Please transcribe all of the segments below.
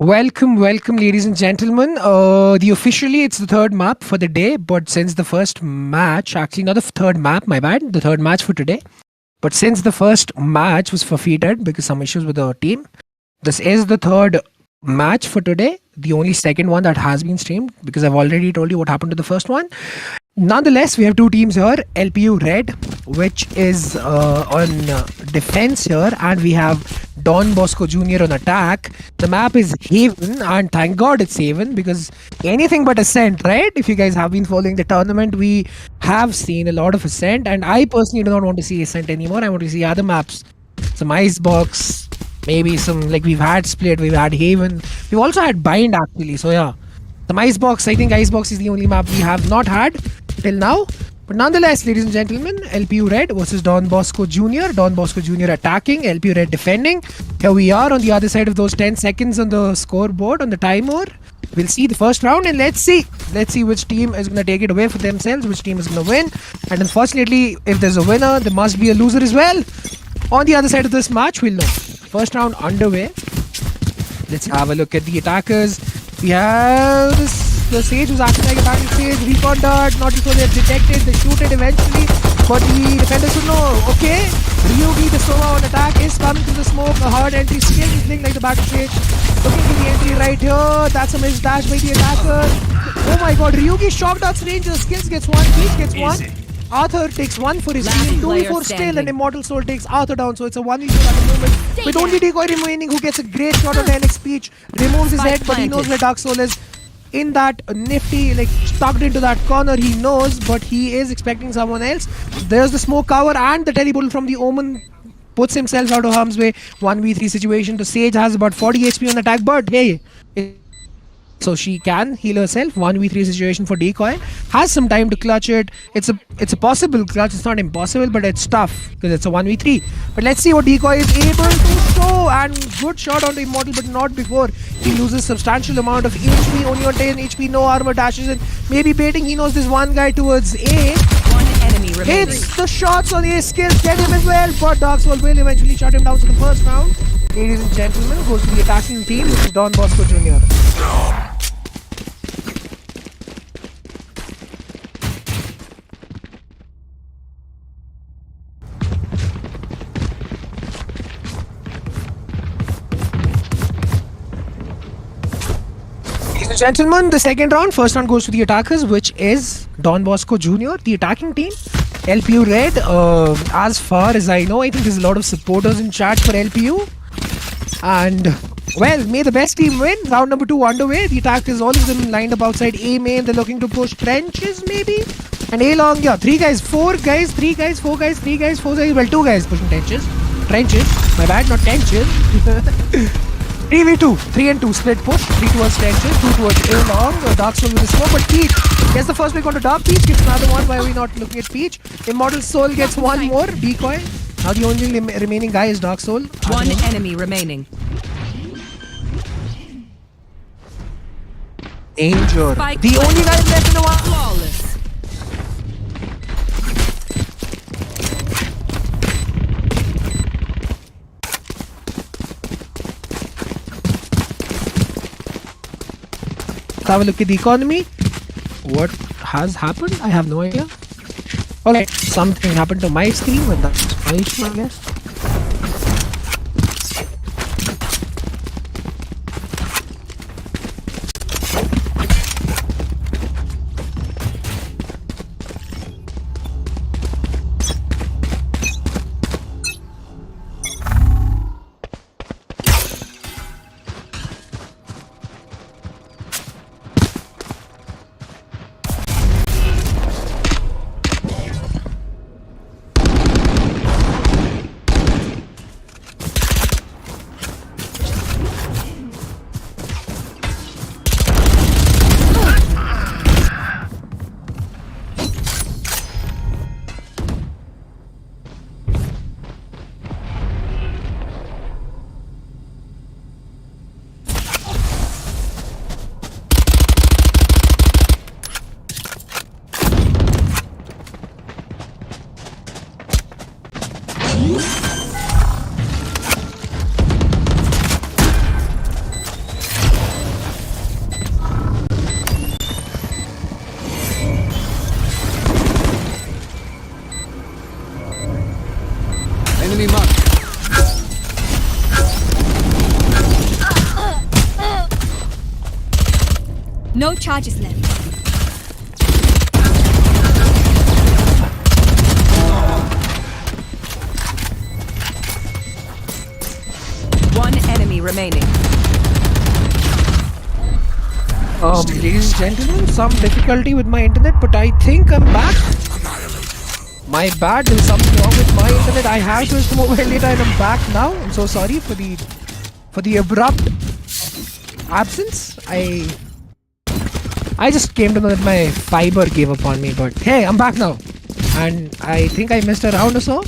Welcome, ladies and gentlemen. The officially it's the third map for the day, but since the first match, actually not the third map, my bad, the third match for today. But since the first match was forfeited because some issues with the team, this is the third match for today. The only second one that has been streamed because I've already told you what happened to the first one. Nonetheless, we have two teams here. LPU Red, which is on defense here, and we have Don Bosco Jr. on attack. The map is Haven, and thank God it's Haven because anything but Ascent, right? If you guys have been following the tournament, we have seen a lot of Ascent, and I personally do not want to see Ascent anymore. I want to see other maps, some Icebox, maybe some like we've had Split, we've had Haven, we've also had Bind actually. So yeah, some Icebox. I think Icebox is the only map we have not had till now. But nonetheless, ladies and gentlemen, LPU Red versus Don Bosco Jr. Don Bosco Jr. attacking, LPU Red defending. Here we are on the other side of those 10 seconds on the scoreboard, on the timer. We'll see the first round and let's see which team is going to take it away for themselves, which team is going to win. And unfortunately, if there's a winner, there must be a loser as well. On the other side of this match, we'll know. First round underway. Let's have a look at the attackers. We have the Sage was acting like a battle Sage. Recon dart, not before they're detected. They shoot it eventually, but the defenders should know. Okay, Ryugi, the Sova on attack, is coming through the smoke. A hard entry, still playing like the battle Sage. Looking for the entry right here. That's a miss dash by the attacker. Oh my god, Ryugi shock darts range. The skills gets one, Peach gets one. Arthur takes one for his team, 2v4 still, and Immortal Soul takes Arthur down. So it's a 1v4 at the moment. With only Decoy remaining, who gets a great shot on the NX Peach. Removes his head, but he knows where Dark Soul is. In that nifty, like tucked into that corner, he knows, but he is expecting someone else. There's the smoke cover and the teleport from the Omen puts himself out of harm's way. 1v3 situation. The Sage has about 40 HP on attack, but hey, so she can heal herself. 1v3 situation for Decoy. Has some time to clutch it. It's a possible clutch. It's not impossible, but it's tough because it's a 1v3. But let's see what Decoy is able to show. And good shot on the Immortal, but not before. He loses substantial amount of HP. Only on 10 HP, no armor, dashes in. Maybe baiting. He knows there's one guy towards A. One enemy remaining. Hits the shots on A skills. Get him as well. But Dark Soul will eventually shut him down to the first round. Ladies and gentlemen, goes to the attacking team, which is Don Bosco Jr. Gentlemen, the second round, first round goes to the attackers, which is Don Bosco Jr., the attacking team. LPU Red, as far as I know, I think there's a lot of supporters in chat for LPU. And, well, may the best team win. Round number 2 underway. The attackers, all of them lined up outside A main. They're looking to push trenches, maybe? And A long, yeah, 3 guys, 4 guys, 3 guys, 4 guys, 3 guys, 4 guys. Well, 2 guys pushing trenches. My bad, not trenches. 3v2, 3 and 2 split push, 3 towards trenches, 2 towards A long, Dark Soul with the smoke, but Peach gets the first pick onto Dark. Peach gets another one. Why are we not looking at Peach? Immortal Soul gets one more, Decoy. Now the only remaining guy is Dark Soul. One enemy remaining. Danger. Spike The only guy left in the one. Flawless. Have a look at the economy. What has happened? I have no idea. Okay, something happened to my screen, but that's my issue, I guess. Enemy mark. No charges left. One enemy remaining. Ladies and gentlemen, some difficulty with my internet, but I think I'm back. My bad, there's something wrong with my internet. I have switched to mobile data and I'm back now. I'm so sorry for the abrupt absence. I just came to know that my fiber gave up on me, but hey, I'm back now. And I think I missed a round or so.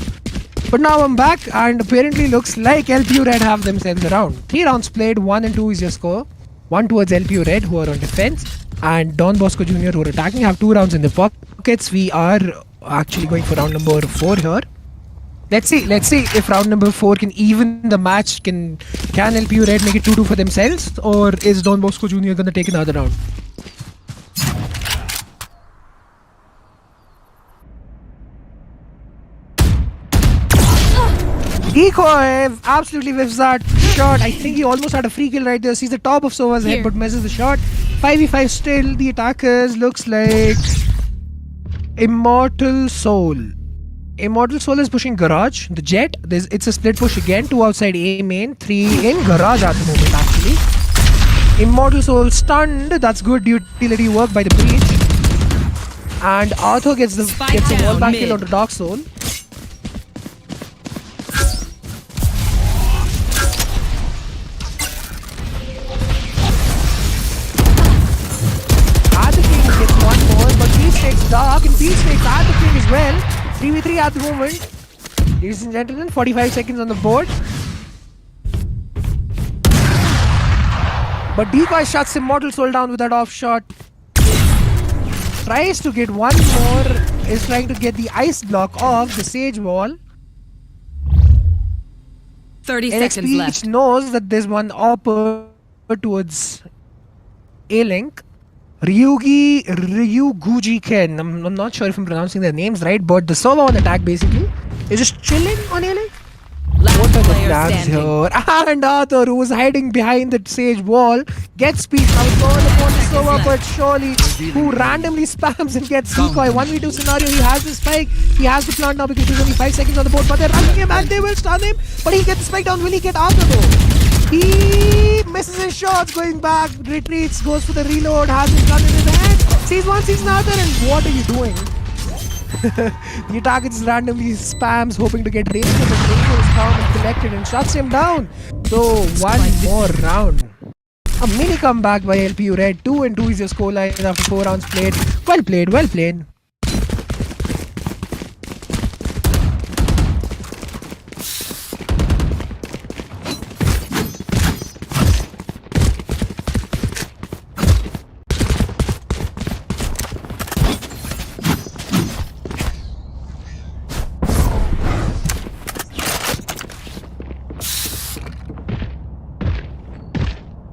But now I'm back, and apparently looks like LPU Red have themselves a round. 3 rounds played, 1 and 2 is your score. 1 towards LPU Red, who are on defense, and Don Bosco Jr., who are attacking, have 2 rounds in the pockets. We are actually going for round number 4 here. Let's see if round number 4 can even the match. Can LPU Red make it 2-2 for themselves, or is Don Bosco Jr. gonna take another round? Decoy absolutely whiffs that shot. I think he almost had a free kill right there. Sees the top of Sova's head but misses the shot. 5v5 still. The attackers looks like Immortal Soul. Immortal Soul is pushing Garage. The Jet. It's a split push again. 2 outside A main. 3 in Garage at the moment actually. Immortal Soul stunned. That's good utility work by the Breach. And Arthur gets a wall back kill onto Dark Soul. Takes Dark and Peace takes at the king as well. 3v3 at the moment. Ladies and gentlemen, 45 seconds on the board. But Decoy shuts Immortal Soul down with that off shot. Tries to get one more. Is trying to get the ice block off the Sage wall. 30 seconds left. Knows that there's one upper towards A-Link. Ryuguji Ken. I'm not sure if I'm pronouncing their names right, but the solo on attack basically is just chilling on A-Link. Last What are the player plans standing. here? And Arthur, who was hiding behind the Sage wall, gets speed. Now it's all upon the Sova, but surely who randomly spams and gets Decoy. 1v2 scenario, he has the spike. He has the plant now because there's only 5 seconds on the board, but they're running him and they will stun him. But he gets the spike down. Will he get Arthur though? He misses his shots, going back, retreats, goes for the reload, has his gun in his hand, sees one, sees another, and what are you doing? The attacker just randomly spams, hoping to get range, but Rainbow is calm and collected and shuts him down. So, one more round. A mini comeback by LPU Red. 2 and 2 is your scoreline after 4 rounds played. Well played, well played.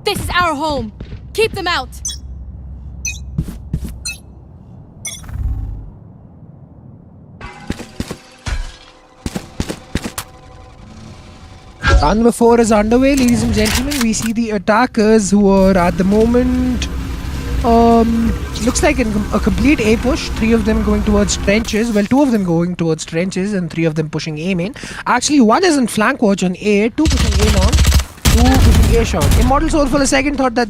This is our home. Keep them out. Round number 4 is underway, ladies and gentlemen. We see the attackers who are at the moment looks like a complete A push. 3 of them going towards trenches. Well, 2 of them going towards trenches and 3 of them pushing A main. Actually, 1 is in flank watch on A, 2 pushing A long, 2 pushing A short. Immortal Soul for a second thought that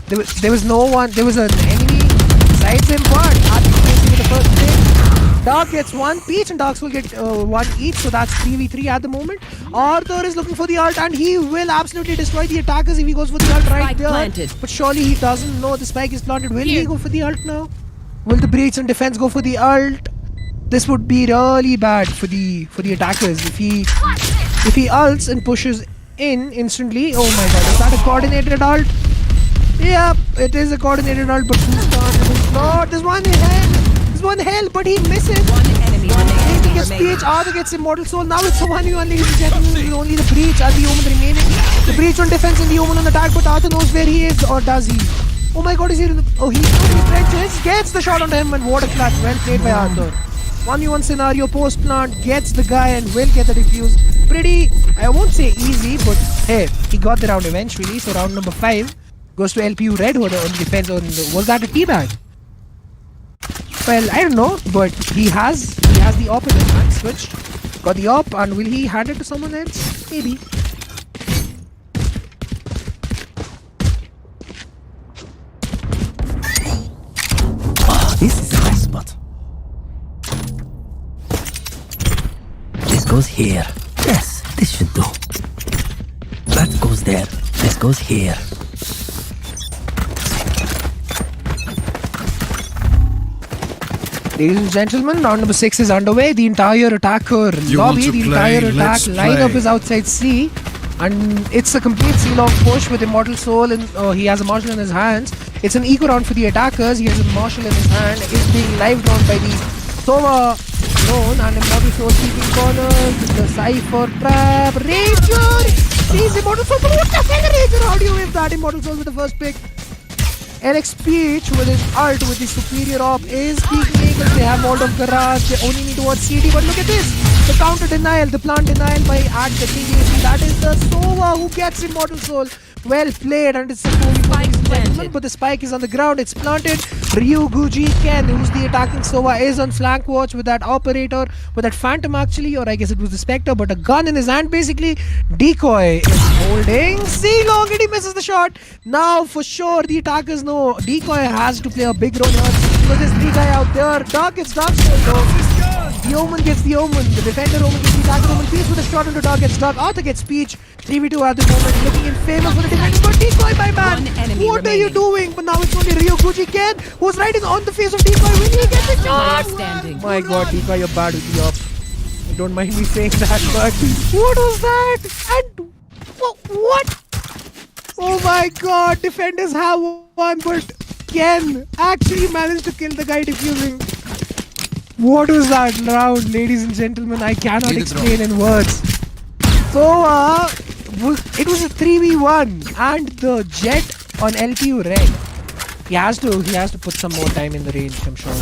there was no one, there was an enemy besides him, but after facing the first thing, Dark gets 1, Peach and Darks will get 1 each, so that's 3v3 at the moment. Arthur is looking for the ult and he will absolutely destroy the attackers if he goes for the ult right Spike there. planted. But surely he doesn't know the spike is planted. Will he go for the ult now? Will the Breach and defense go for the ult? This would be really bad for the attackers if he ults and pushes in instantly. Oh my god, is that a coordinated ult? Yep, it is a coordinated ult, but who's not? There's one hell, but he misses. One enemy He gets remaining. Peach, Arthur gets Immortal Soul. Now it's a 1v1, ladies and gentlemen. Only the Breach and the Omen remaining. The Breach on defense and the Omen on attack, but Arthur knows where he is, or does he? Oh my god, is he in the... Oh, he's in the trenches. Gets the shot on him, and what a clutch. Well played by Arthur. 1v1 scenario, post plant, gets the guy and will get the defuse. Pretty, I won't say easy, but hey, he got the round eventually. So round number 5 goes to LPU Red on the defense. Was that a teabag? Well, I don't know, but he has the op in his hand, switched. Got the op, and will he hand it to someone else? Maybe. This is a nice spot. This goes here. Yes, this should do. That goes there. This goes here. Ladies and gentlemen, round number 6 is underway. The entire attacker lobby, the entire attack lineup is outside C. And it's a complete seal-off push with Immortal Soul, and he has a Marshal in his hands. It's an eco round for the attackers. He has a Marshal in his hand. It's being live drawn by the Sova zone, and Immortal Soul keeping corners. The Cypher trap. Ranger! Sees Immortal Soul. What the hell, Ranger? How do you wave that? Immortal Soul with the first pick. Alex Peach with his ult with the superior op is peeking because they have Mold of Garage. They only need to watch CD, but look at this. The counter denial, the plant denial by at the TAC. That is the Sova who gets Immortal Soul. Well played, and it's a gentlemen, but the spike is on the ground. It's planted. Ryuguji Ken, who's the attacking Sova, is on flank watch with that operator, with that Phantom actually, or I guess it was the Spectre, but a gun in his hand basically. Decoy is holding C long and he misses the shot. Now for sure the attackers know Decoy has to play a big role here because there's 3 guys out there. Dark gets Dark though. The Omen gets the Omen. The defender Omen gets the attacker Omen. Peach with a shot into Dark gets Dark. Arthur gets Peach. 3v2 at the moment, looking in favor for the defender. But Decoy, my man, what are you doing? But now it's only Ryuguji Ken who's right on the face of Decoy. Will he get the shot? My god, Decoy, you're bad with the op. Don't mind me saying that, but what was that? And what? Oh my god, defenders have won, but Ken actually managed to kill the guy defusing. What was that round, ladies and gentlemen? I cannot explain in words. So, it was a 3v1 and the Jet on LPU Red. He has to put some more time in the range, I'm sure.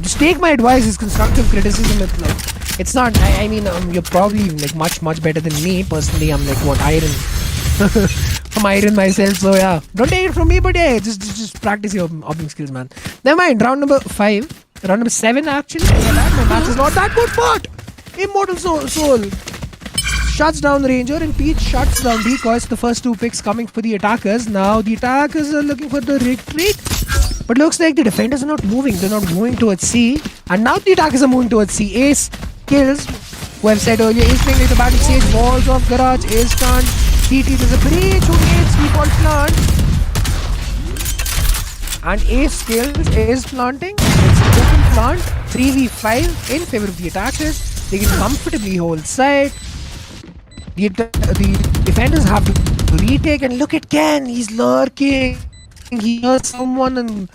Just take my advice, it's constructive criticism. It's not, I mean, you're probably like much better than me. Personally, I'm like, what, iron? I'm iron myself, so yeah. Don't take it from me, but yeah, just practice your opening skills, man. Never mind, round number 5. Round number 7 actually. My match is not that good, but Immortal Soul shuts down the Ranger and Peach shuts down Decoys. The first 2 picks coming for the attackers. Now the attackers are looking for the retreat. But looks like the defenders are not moving. They're not moving towards C. And now the attackers are moving towards C. Ace kills, who I've said earlier, Ace playing like the battle stage. Walls of Garage. Ace stunned. TT, there's a breach. Who needs default plant? And Ace kills. Ace planting. It's an open plant. 3v5 in favor of the attackers. They can comfortably hold side. The defenders have to retake, and look at Ken. He's lurking. He hears someone in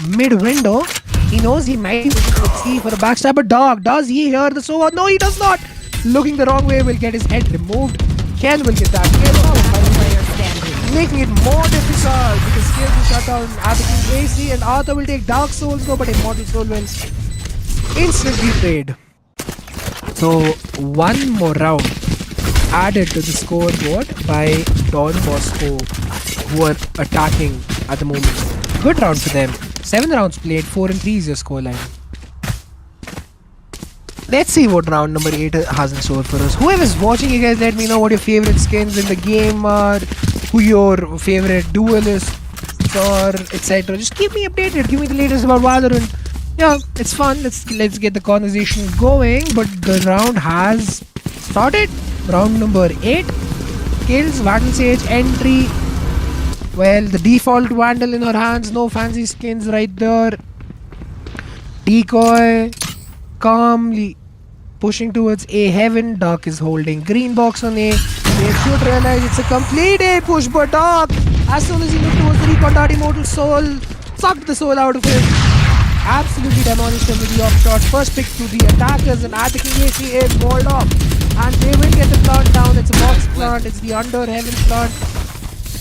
mid-window. He knows he might see for a backstab, but Dog, does he hear the Sova? No, he does not. Looking the wrong way will get his head removed. Ken will get that kill, making it more difficult because Ken will shut down Abigail AC, and Arthur will take Dark Souls, no, but Immortal Soul will instantly trade. So, one more round added to the scoreboard by Don Bosco, who are attacking at the moment. Good round for them. 7 rounds played, 4 and 3 is your scoreline. Let's see what round number 8 has in store for us. Whoever's watching, you guys let me know what your favorite skins in the game are, who your favorite duelists are, etc. Just keep me updated. Give me the latest about Valorant. Yeah, it's fun. Let's get the conversation going. But the round has started. Round number 8. Kills, Vandal Sage, entry. Well, the default Vandal in her hands. No fancy skins right there. Decoy calmly pushing towards A. Heaven. Dark is holding green box on A. They should realize it's a complete A push, but Dark, as soon as he looked towards the recon, that Immortal Soul sucked the soul out of him. Absolutely demolished him with the off shot. First pick to the attackers, and at the King AC is walled off. And they will get the plant down. It's a box plant. It's the under Heaven plant.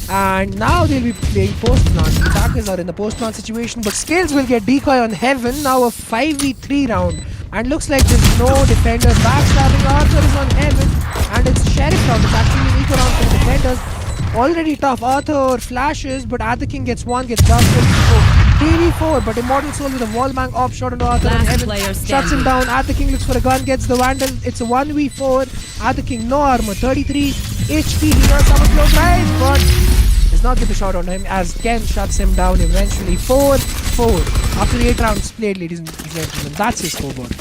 And now they'll be playing post plant. The attackers are in the post plant situation, but Scales will get Decoy on Heaven. Now a 5v3 round And looks like there's no defender backstabbing. Arthur is on heaven. And it's Sheriff round. It's actually an equal round for the defenders. Already tough. Arthur flashes, but Arthur King gets one, gets dusted. 3v4, but Immortal Soul with a wall bang off shot on Arthur on Last heaven. player Shuts him standing. down. Arthur King looks for a gun, gets the Vandal. It's a 1v4. Arthur King, no armor. 33 HP. He knows someone close right, but does not get the shot on him as Ken shuts him down eventually. 4-4. After 8 rounds played, ladies and gentlemen. That's his scoreboard.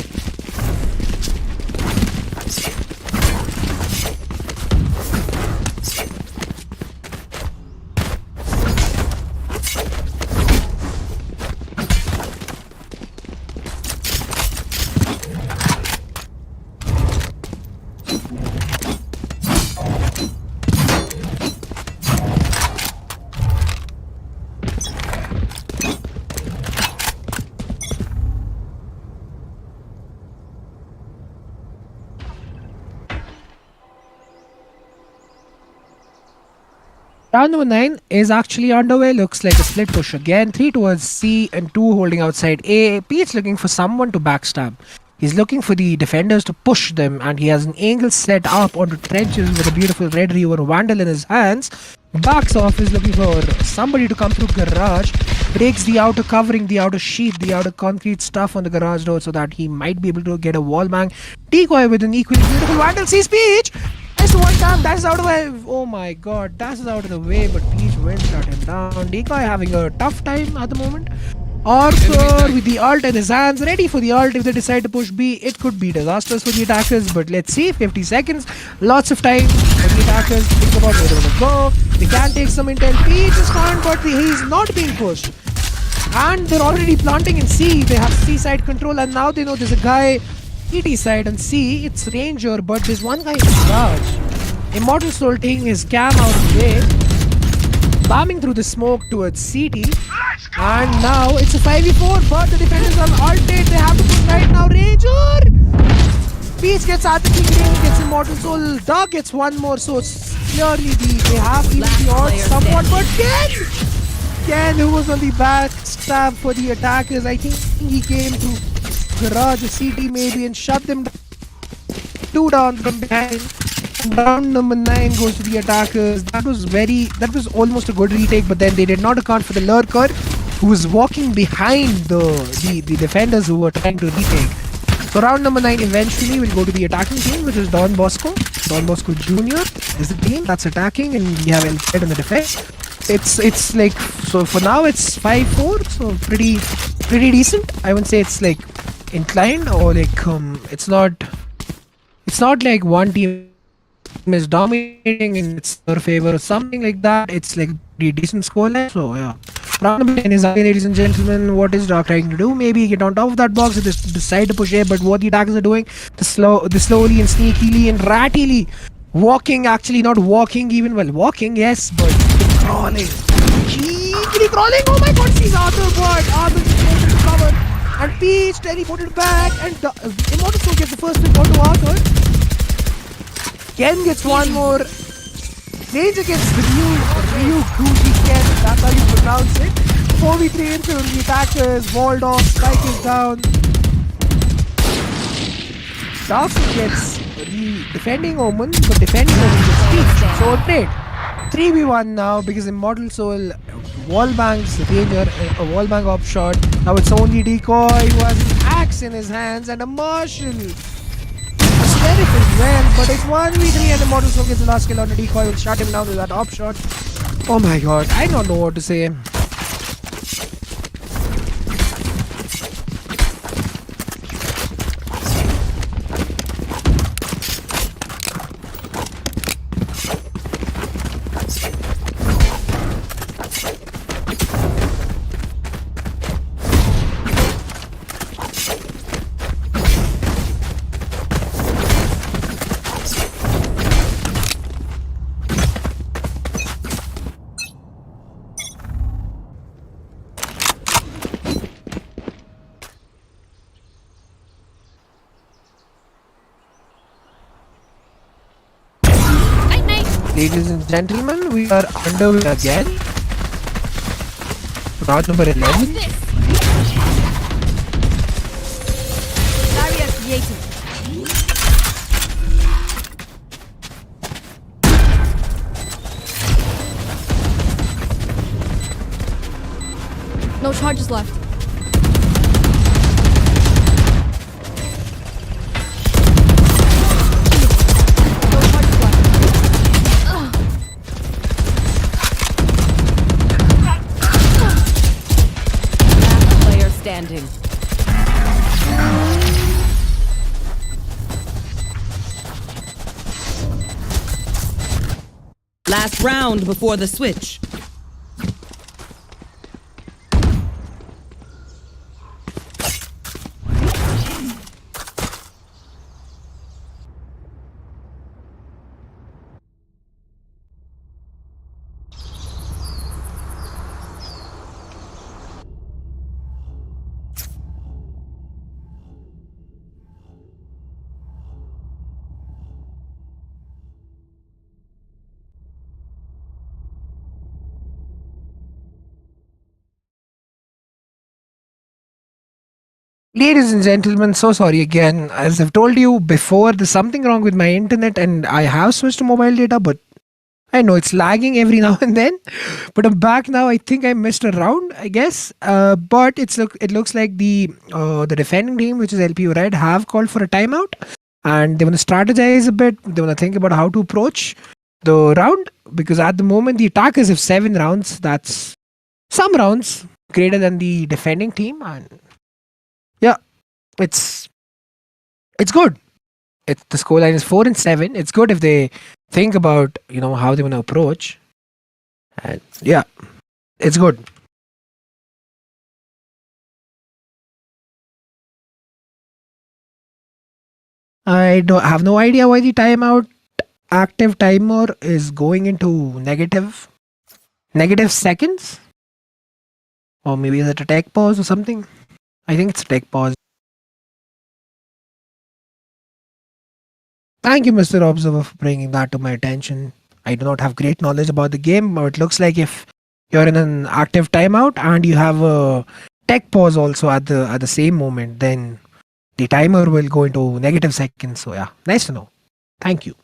Round number 9 is actually underway. Looks like a split push again. 3 towards C and 2 holding outside A. Pete's looking for someone to backstab. He's looking for the defenders to push them, and he has an angle set up onto trenches with a beautiful Red Reaver Vandal in his hands. Backs off, is looking for somebody to come through garage. Breaks the outer covering, the outer sheet, the outer concrete stuff on the garage door so that he might be able to get a wall bang. Decoy with an equally beautiful Vandal. Sees Peach! Just one time, that's out of the way. Oh my god, that's out of the way, but Peach will shut him down. Decoy having a tough time at the moment. Arthur with the ult in his hands, ready for the ult. If they decide to push B, it could be disastrous for the attackers, but let's see. 50 seconds, lots of time for the attackers to think about where they want to go. They can take some intel. Peach is fine, but he's not being pushed. And they're already planting in C. They have C side control, and now they know there's a guy ET side on C. It's Ranger, but there's one guy in garage. Immortal Soul taking his cam out of the way, bombing through the smoke towards CT. And now it's a 5v4, but the defenders are ulted. They have to push right now. Ranger! Peach gets Arthur King, Ranger gets Immortal Soul. Doug gets one more, so it's clearly they have even Last the odds player somewhat. standing. But Ken, who was on the backstab for the attackers, I think he came to garage or CT maybe and shut them down. 2 down from behind. Round number 9 goes to the attackers. That was almost a good retake, but then they did not account for the lurker who was walking behind the defenders who were trying to retake. So round number 9 eventually will go to the attacking team, which is Don Bosco. Don Bosco Jr. is the team that's attacking, and we have LPU on the defense. It's like, so for now it's 5-4, so pretty decent. I wouldn't say it's like inclined or like it's not like one team is dominating in its favor or something like that. It's like pretty decent scoreline. So yeah, round number 10 is again, ladies and gentlemen. What is Doc trying to do? Maybe get on top of that box and just decide to push A. But what the attackers are doing, the slowly and sneakily and rattily walking. Actually, not walking even. Well, walking, yes, but crawling. Cheekily crawling. Oh my God! Sees Arthur, but Arthur is able to cover. And Peach teleported back, and Immortal Soul gets the first pick onto Arthur. Ken gets one more. Ranger gets Ryu Gucci Ken. That's how you pronounce it. 4v3 into the attackers. Walled off. Spike is down. Dawson gets the defending Omen, but defending Omen gets Peach. So trade. 3v1 now because Immortal Soul wallbangs Ranger, a wallbang op shot. Now it's only Decoy who has an axe in his hands and a Marshal. Sheriff as well, but it's 1v3 and Immortal Soul gets the last kill on the Decoy. Will shut him down with that op shot. Oh my god, I don't know what to say. Ladies and gentlemen, we are underway again. Round number 11. No charges left. No charges left. Last player standing. Last round before the switch. Ladies and gentlemen, so sorry again. As I've told you before, there's something wrong with my internet and I have switched to mobile data, but I know it's lagging every now and then. But I'm back now. I think I missed a round, I guess. But it looks like the defending team, which is LPU Red, have called for a timeout. And they want to strategize a bit. They want to think about how to approach the round. Because at the moment, the attackers have 7 rounds. That's some rounds greater than the defending team. And yeah, it's good. The scoreline is 4-7. It's good if they think about how they want to approach, and yeah, it's good. I don't have no idea why the timeout active timer is going into negative seconds, or maybe is it a tech pause or something? I think it's a tech pause. Thank you, Mr. Observer, for bringing that to my attention. I do not have great knowledge about the game, but it looks like if you're in an active timeout and you have a tech pause also at the same moment, then the timer will go into negative seconds. So yeah, nice to know. Thank you.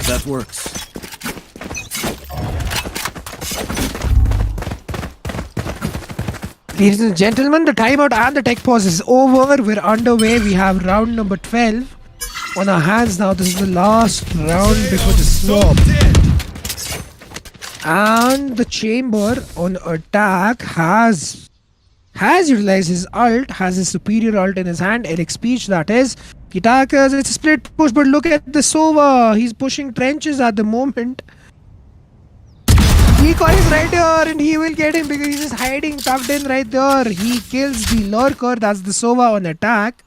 That works. Ladies and gentlemen, the timeout and the tech pause is over. We're underway. We have round number 12 on our hands now. This is the last round before the swap. And the chamber on attack has utilized his ult, has his superior ult in his hand, Eric Speech that is. The attackers, it's a split push, but look at the Sova. He's pushing trenches at the moment. Decoy is right there and he will get him because he's just hiding tucked in right there. He kills the lurker. That's the Sova on attack.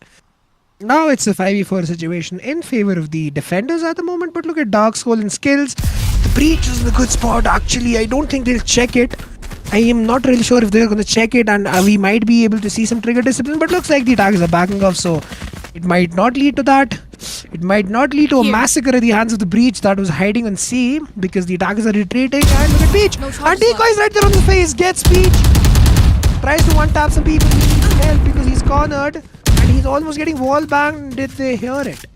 Now it's a 5v4 situation in favor of the defenders at the moment. But look at Dark Soul and skills. The breach is in a good spot actually. I don't think they'll check it. I am not really sure if they're going to check it, and we might be able to see some trigger discipline. But looks like the attackers are backing off, so it might not lead to that. It might not lead to a massacre at the hands of the breach that was hiding on C, because the attackers are retreating. And look at Peach. And Decoy is right there on the face. Gets Peach. Tries to one tap some people. He needs help because he's cornered. And he's almost getting wall banged. Did they hear it?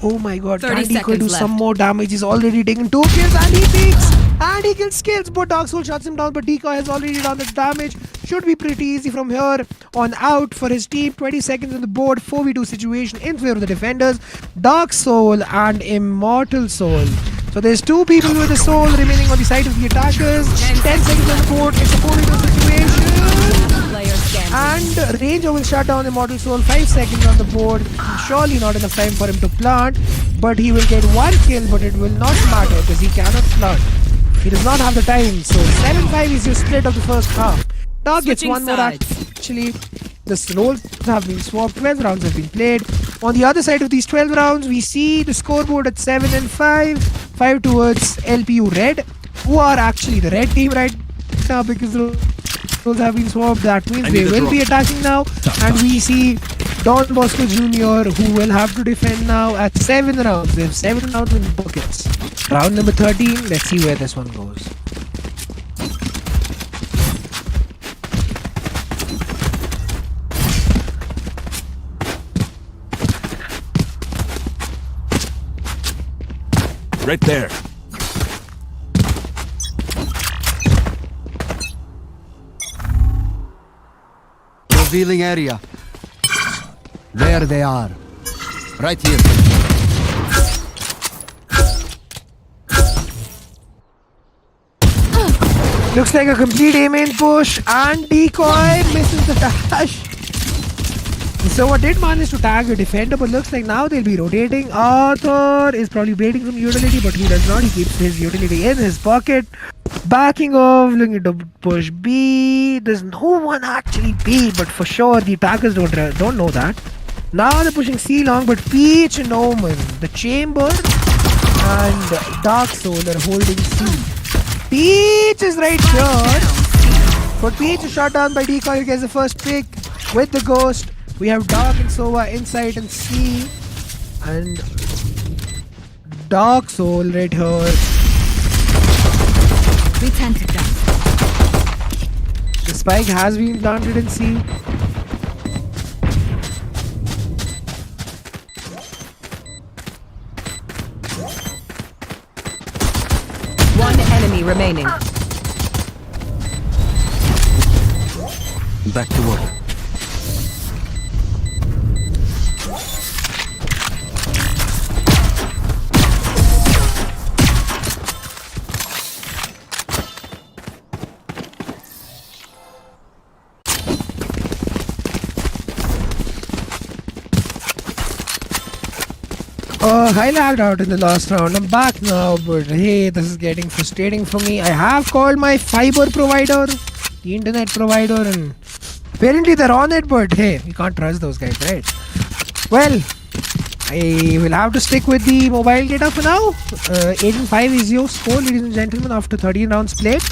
Oh my god. 30 Can Decoy do seconds some left. more damage? He's already taken 2 kills and he peeks. And he kills skills, but Dark Soul shuts him down. But Decoy has already done the damage. Should be pretty easy from here on out for his team. 20 seconds on the board. 4v2 situation in favor of the defenders. Dark Soul and Immortal Soul. So there's 2 people with the soul remaining on the side of the attackers. 10 seconds on the board. It's a 4v2 situation. Player standing. And Ranger will shut down Immortal Soul. 5 seconds on the board. Surely not enough time for him to plant. But he will get 1 kill, but it will not matter because he cannot plant. He does not have the time. So 7-5 is your split of the first half. Dog gets Switching 1 more sides. actually. The roles have been swapped. 12 rounds have been played. On the other side of these 12 rounds, we see the scoreboard at 7 and 5. 5 towards LPU Red, who are actually the red team right now because the roles have been swapped. That means they will be attacking now. And we see Don Bosco Jr., who will have to defend now at 7 rounds. They have 7 rounds in buckets. Round number 13. Let's see where this one goes. Right there. Revealing area. There they are. Right here. Looks like a complete aim-in push, and Decoy misses the dash. So I did manage to tag a defender, but looks like now they'll be rotating. Arthur is probably waiting some utility, but he does not. He keeps his utility in his pocket. Backing off, looking to push B. There's no one actually B, but for sure the attackers don't know that. Now they're pushing C long, but Peach and Omen, the Chamber and Dark Soul are holding C. Peach is right here, but Peach is shot down by Decoy. He gets the first pick with the Ghost. We have Dark and Sova inside and C, and Dark Soul right here. We planted them. The spike has been planted in C. One enemy remaining. Back to work. I lagged out in the last round. I'm back now, but hey, this is getting frustrating for me. I have called my fiber provider, the internet provider, and apparently they're on it, but hey, we can't trust those guys, right? Well, I will have to stick with the mobile data for now. 8-5 is your score, ladies and gentlemen, after 13 rounds played.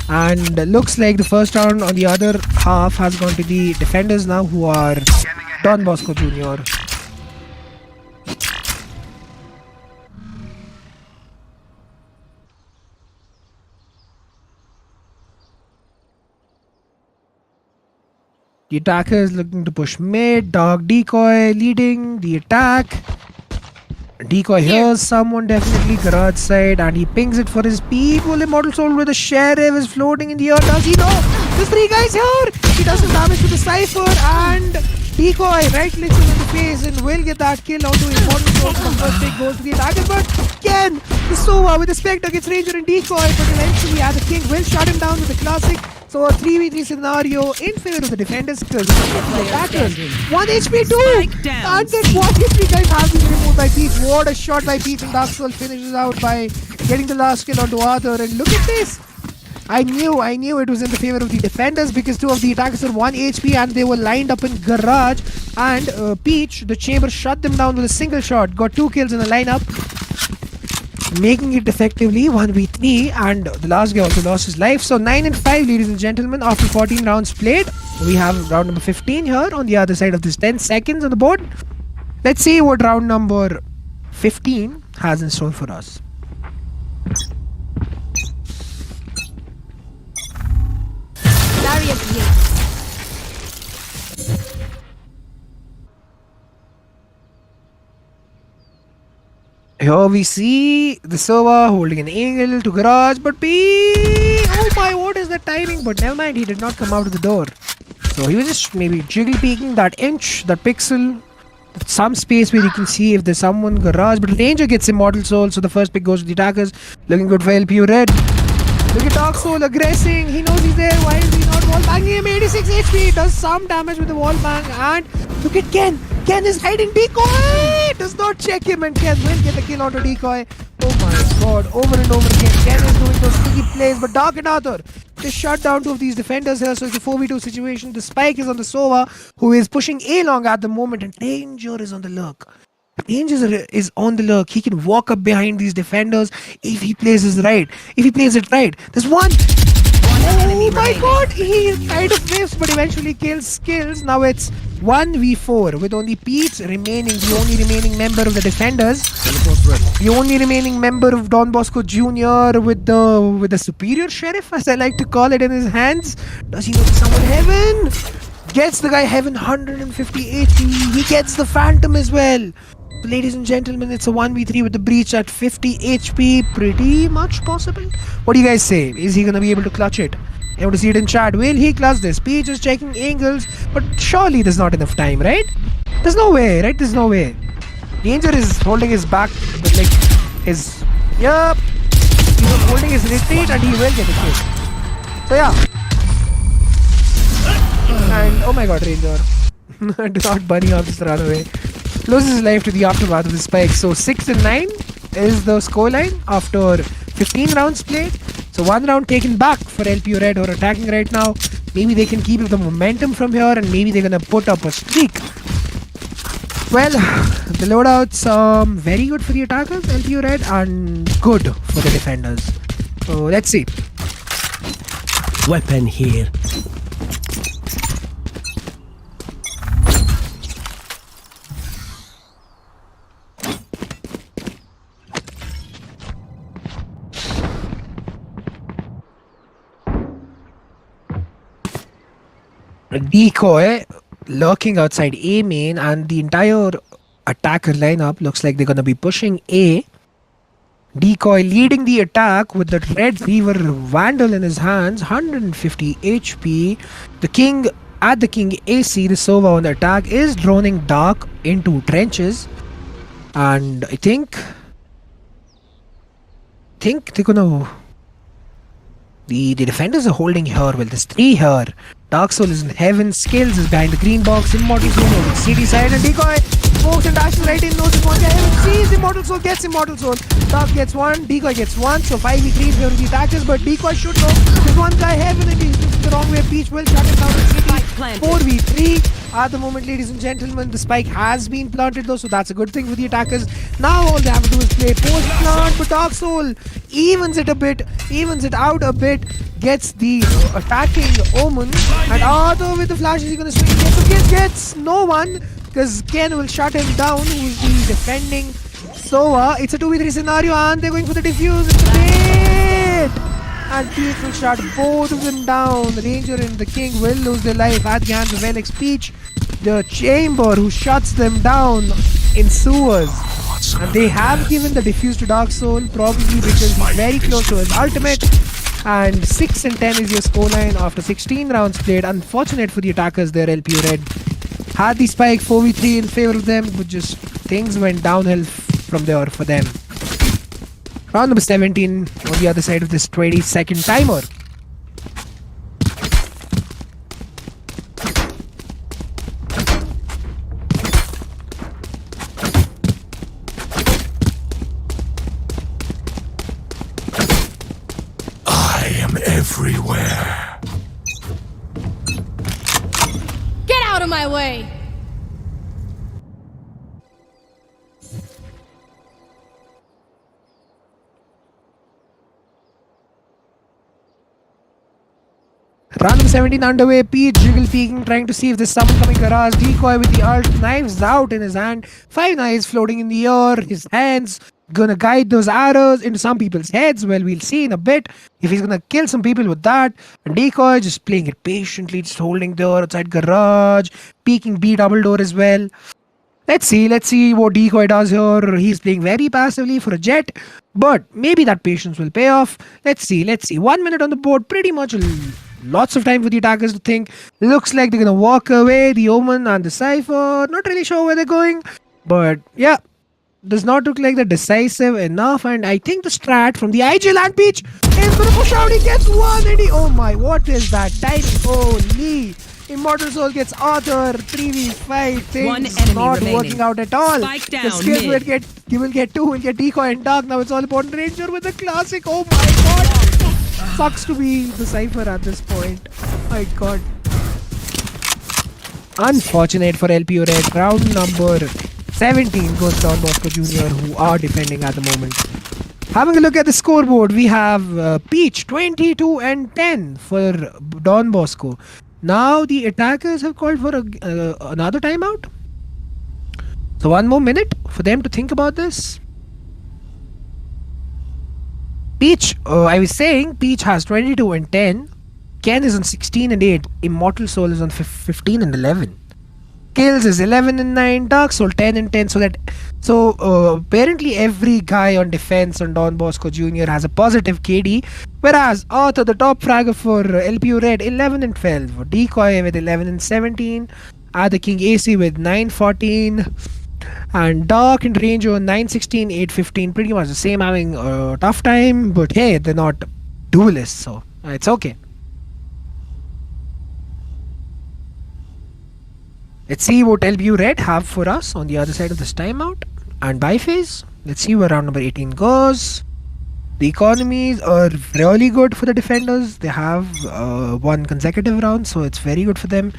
And looks like the first round on the other half has gone to the defenders now, who are Don Bosco Jr. The attacker is looking to push mid. Dog Decoy leading the attack. Decoy hears someone definitely garage side and he pings it for his people. Immortal Soul with the sheriff is floating in the air. Does he know? There's 3 guys here. He does some damage to the Cypher and Decoy right clicks him in the face and will get that kill onto Immortal Soul. The first pick goes to the attacker, but again the Sova with the Spectre gets Ranger and Decoy, but eventually the King will shut him down with the classic. So a 3v3 scenario in favor of the defenders because the attackers 1 HP too! Spike down. And then 1 HP guys have been removed by Peach. What a shot by Peach, and Dark Soul finishes out by getting the last kill onto Arthur. And look at this! I knew it was in the favor of the defenders because two of the attackers were 1 HP and they were lined up in garage. And Peach, the chamber, shut them down with a single shot. Got 2 kills in the lineup, making it effectively 1v3. And the last guy also lost his life. So 9 and 5, ladies and gentlemen, after 14 rounds played. We have round number 15 here on the other side of this 10 seconds on the board. Let's see what round number 15 has in store for us. Barrier created. Here we see the server holding an angle to garage, but oh my, what is the timing? But never mind, he did not come out of the door. So he was just maybe jiggle peeking that inch, that pixel, some space where you can see if there's someone garage. But Ranger gets Immortal Soul, so the first pick goes to the attackers. Looking good for LPU Red. Look at Dark Soul aggressing. He knows he's there. Why is he not wall banging him? 86 HP. Does some damage with the wall bang. And look at Ken. Ken is hiding decoy. Does not check him, and Ken will get the kill onto decoy. Oh my god. Over and over again. Ken is doing those sneaky plays. But Dark and Arthur just shut down 2 of these defenders here. So it's a 4v2 situation. The spike is on the Sova, who is pushing A long at the moment. And Danger is on the lurk. Danger is on the lurk. He can walk up behind these defenders if he plays it right. There's one. Oh my god, he kind of whiffs but eventually kills. Now it's 1v4 with only Pete remaining, the only remaining member of the defenders. The only remaining member of Don Bosco Jr. with the superior sheriff, as I like to call it, in his hands. Does he know someone heaven? Gets the guy heaven 150 HP. He gets the phantom as well. So ladies and gentlemen, it's a 1v3 with the breach at 50 HP. Pretty much possible. What do you guys say? Is he gonna be able to clutch it? I want to see it in chat. Will he clutch this? Peach is checking angles, but surely there's not enough time, right? There's no way, right? There's no way. Danger is holding his back, but like his yup. He was holding his retreat and he will get a kill. So yeah. And oh my god, Ranger. Do not bunny hop, just run away. Loses his life to the aftermath of the spike. So 6 and 9 is the scoreline after 15 rounds played. So 1 round taken back for LPU Red, who are attacking right now. Maybe they can keep the momentum from here and maybe they're gonna put up a streak. Well, the loadouts very good for the attackers, LPU Red, and good for the defenders. So let's see. Weapon here. Decoy lurking outside A main, and the entire attacker lineup looks like they're gonna be pushing A. Decoy leading the attack with the red Reaver Vandal in his hands, 150 HP. The King AC, the Sova on the attack, is droning Dark into trenches, and I think they're gonna. The defenders are holding here. Well, there's 3 here. Dark Soul is in heaven. Skills is behind the green box. Immortal Soul over the city side. And Decoy smokes and dashes right in. Knows it's one guy. Heaven sees Immortal Soul. Gets Immortal Soul. Dark gets 1. Decoy gets 1. So 5v3 is here with the attackers. But Decoy should know. There's one guy heaven and he's looking the wrong way. Peach will shut him down in city. 4v3. At the moment, ladies and gentlemen, the spike has been planted though. So that's a good thing for the attackers. Now all they have to do is play post plant. But Dark Soul evens it out a bit. Gets the attacking Omen, and Arthur with the flash, is he gonna swing again? So Ken gets no one because Ken will shut him down, who's the defending Sova. It's a 2v3 scenario and they're going for the defuse. It's a bait! And Peach will shut both of them down. Ranger and the King will lose their life at the hands of LX Peach. The Chamber, who shuts them down in sewers. And they have given the defuse to Dark Soul, probably because he's very close to his ultimate. And 6 and 10 is your scoreline after 16 rounds played. Unfortunate for the attackers there, LPU Red. Had the spike 4v3 in favor of them, but just things went downhill from there for them. Round number 17 on the other side of this 20-second timer. everywhere. Get out of my way! Round number 17 underway. Peach jiggle peeking, trying to see if there's someone coming garage. Decoy with the ult, knives out in his hand. 5 knives floating in the air. His hands gonna guide those arrows into some people's heads. Well, we'll see in a bit if he's gonna kill some people with that. And Decoy just playing it patiently, just holding door outside garage, peeking B double door as well. Let's see what Decoy does here. He's playing very passively for a jet, but maybe that patience will pay off. Let's see. 1 minute on the board, pretty much lots of time for the attackers to think. Looks like they're gonna walk away. The Omen and the Cypher, not really sure where they're going, but yeah, does not look like they're decisive enough. And I think the strat from the IG Land Peach is gonna push out. He gets one, and oh my, what is that timing? Holy! Immortal Soul gets Arthur. 3v5 things One enemy not remaining. working out at all. Spike The down, skills mid. will get 2, will get Decoy and Dark. Now it's all about Ranger with the classic. Oh my god! Sucks to be the Cypher at this point. My god. Unfortunate for LPU Red. Round number 17 goes down Bosco Jr., who are defending at the moment. Having a look at the scoreboard, we have Peach 22 and 10 for Don Bosco. Now the attackers have called for another timeout. So 1 more minute for them to think about this. Peach, I was saying Peach has 22 and 10. Ken is on 16 and 8. Immortal Soul is on 15 and 11. Kills is 11 and 9. Dark Soul 10 and 10. So apparently every guy on defense on Don Bosco Jr. has a positive KD. Whereas Arthur, the top fragger for LPU Red, 11 and 12. Decoy with 11 and 17. The King AC with 9-14. And Dark and Ranger 9-16, 8-15. Pretty much the same, having a tough time. But hey, they're not duelists, so it's okay. Let's see what LPU Red have for us on the other side of this timeout. And bye phase. Let's see where round number 18 goes. The economies are really good for the defenders. They have won consecutive rounds, so it's very good for them.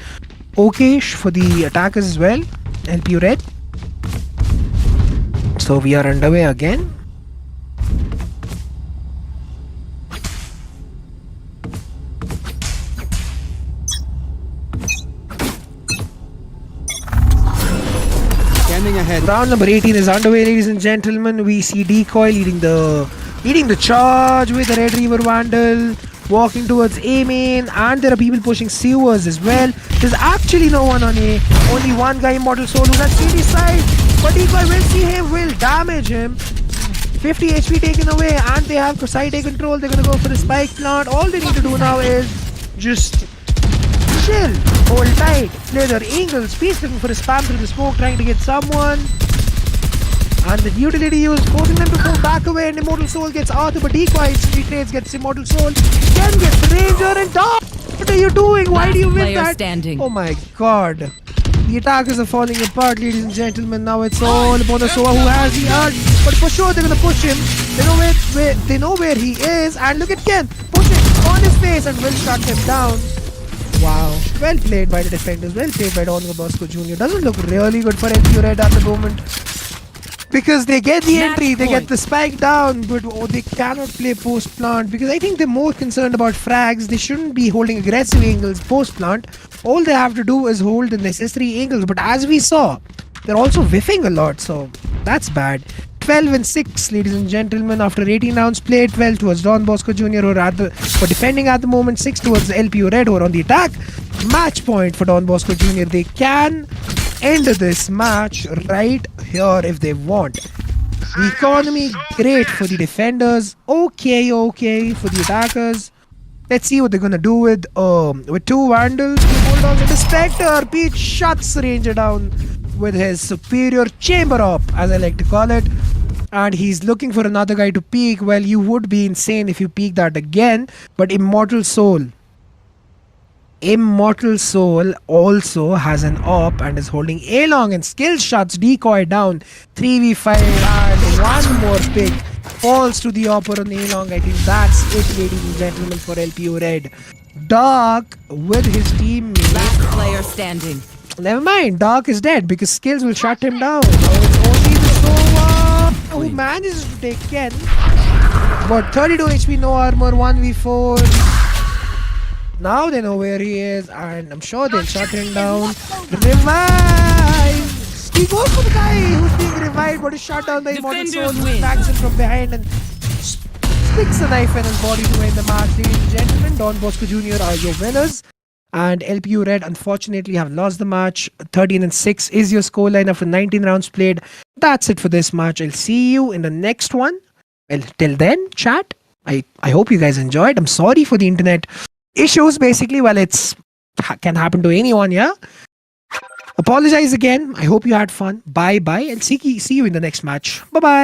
Okay-ish for the attackers as well. LPU Red. So we are underway again. Scanning ahead. Round number 18 is underway, ladies and gentlemen. We see Decoy leading the charge with the Red Reaver Vandal, walking towards A main, and there are people pushing sewers as well. There's actually no one on A, only one guy, Immortal Soul, who's at CD side, but Decoy will see him, will damage him. 50 HP taken away, and they have side A control. They're gonna go for the spike plant. All they need to do now is just chill, hold tight, play their angles. Peace looking for a spam through the smoke, trying to get someone. And the utility used, forcing them to go back away, and Immortal Soul gets Arthur, but Decoy trades gets Immortal Soul. Then gets the Ranger and Dark. What are you doing? Why do you win Player that? standing. Oh my god. The attackers are falling apart, ladies and gentlemen. Now it's all about the Soa who has the ult, but for sure they're gonna push him. They know where he is, and look at Ken pushing on his face and will shut him down. Wow, well played by the defenders. Well played by Don Bosco Jr. Doesn't look really good for LPU Red at the moment, because they get the entry, they get the spike down, but they cannot play post plant, because I think they're more concerned about frags. They shouldn't be holding aggressive angles post plant. All they have to do is hold the necessary angles, but as we saw, they're also whiffing a lot, so that's bad. 12 and 6, ladies and gentlemen, after 18 rounds played. 12 towards Don Bosco Jr. who are defending at the moment, 6 towards LPU Red who are on the attack. Match point for Don Bosco Jr. They can end this match right here if they want. The economy great for the defenders, okay for the attackers. Let's see what they're gonna do with 2 Vandals, 2 Bulldogs, and the Spectre. Peach shuts Ranger down with his superior chamber op, as I like to call it. And he's looking for another guy to peek. Well, you would be insane if you peek that again. But Immortal Soul also has an op and is holding A long, and skill shots Decoy down. 3v5 and one more pick. falls to the opera Long. I think that's it, ladies and gentlemen, for LPU Red. Dark with his teammate. Last player standing. Never mind, Dark is dead because skills will shut him down. It's only the Sova who manages to take Ken. But 32 HP, no armor, 1v4. Now they know where he is, and I'm sure they'll shut him down. Revive! He goes for the guy who's being revived, but is shot down by Immortal Soul, who attacks him from behind and sticks a knife in his body to win the match. Ladies and gentlemen, Don Bosco Jr. are your winners. And LPU Red unfortunately have lost the match. 13-6 is your scoreline after 19 rounds played. That's it for this match. I'll see you in the next one. Well, till then, chat. I hope you guys enjoyed. I'm sorry for the internet issues. Basically, well, it's can happen to anyone, yeah. Apologize again. I hope you had fun. Bye bye, and see you in the next match. Bye bye.